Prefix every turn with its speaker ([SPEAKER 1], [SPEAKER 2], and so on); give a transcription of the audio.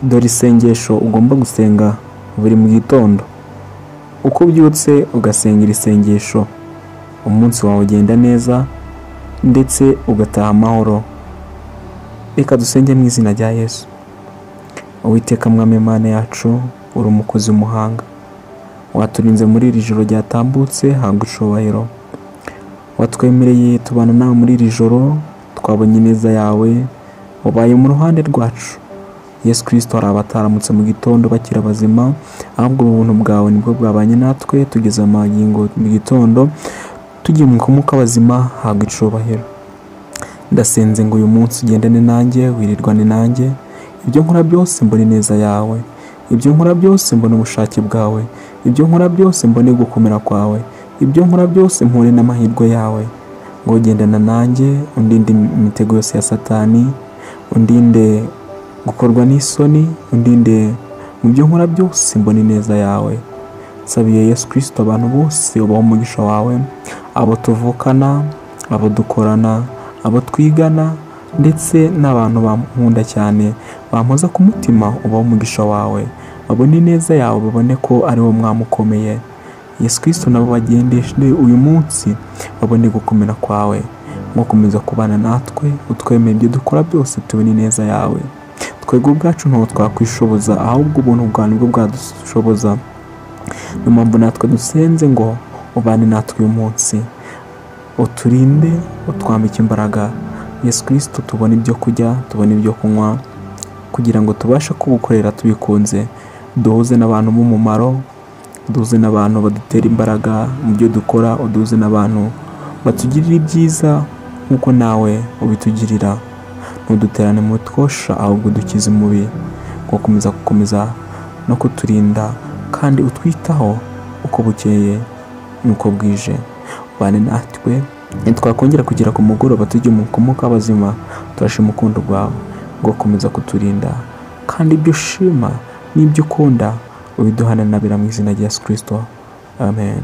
[SPEAKER 1] Dore isengesho ugomba gusenga buri mu gitondo. Uko ubyutse ugasenga iri sengesho, umunsi wawe ugenda neza ndetse ugataha amahoro. Reka dusenge mu izina rya Yesu. Uwiteka Mwami Imana yacu, uri umukozi w'umuhanga, waturinze muri iri joro ryatambutse, hanga icubahiro. Watwemereye tubana nawe muri iri joro, twabonye neza yawe, wabaye mu ruhande rwacu. Yesu Kristo, hari abataramutse mu gitondo bakira bazima, ahubwo ubuntu bwawe nibwo bwabanye natwe tugeze amagingo mu gitondo tugiye mu kumuka bazima, hanga icubahiro. Ndasenze ngo uyu munsi ugendane nanjye, wirirwane nanjye, ibyo nkora byose mbone neza yawe, ibyo nkora byose mbone ubushake bwawe, ibyo nkora byose mbone gukomera kwawe, ibyo nkora byose mpure n'amahirwe yawe. Ngo ugendana nanjye, undinde imitego yose ya Satani, undinde gukorwa n'isoni, undinde mu byo nkora byose mbone neza yawe. Nsabiye Yesu Kristo abantu bose ubaho umugisha wawe, abo tuvukana, abo dukorana, abo twigana, ndetse n'abantu bankunda cyane bampoza ku mutima, ubaho umugisha wawe, babone neza yawe, babone ko ari wo mwami ukomeye. Yesu Kristo, nabo bagendeshe uyu munsi babone gukomera kwawe. Mukomeza kubana natwe, utwemere ibyo dukora byose tubone neza yawe. Twebwe ubwacu ntabwo twakwishoboza, ahubwo ubuntu bwawe nibwo bwadushoboza. Niyo mpamvu natwe dusenze ngo ubane natwe uyu munsi, uturinde, utwambike imbaraga. Yesu Kristo, tubone ibyo kurya, tubone ibyo kunywa, kugira ngo tubashe kugukorera tubikunze. Duhuze n'abantu b'umumaro, duhuze n'abantu badutera imbaraga mu byo dukora, uduhuze n'abantu batugirira ibyiza nk'uko nawe ubitugirira. Ntuduterane mu twosha, ahubwo dukize umubi. Gukomeza no kuturinda kandi utwitaho uko bukeye nuko bwije. Ubane natwe, ntitwakongera kugera ku mugoroba tujye mu kumuka bazima, turashima urukundo rwawe. Gukomeza kuturinda kandi ibyo ushima n'ibyo ukunda ubiduhananabira mu izina rya Yesu Kristo. Amen.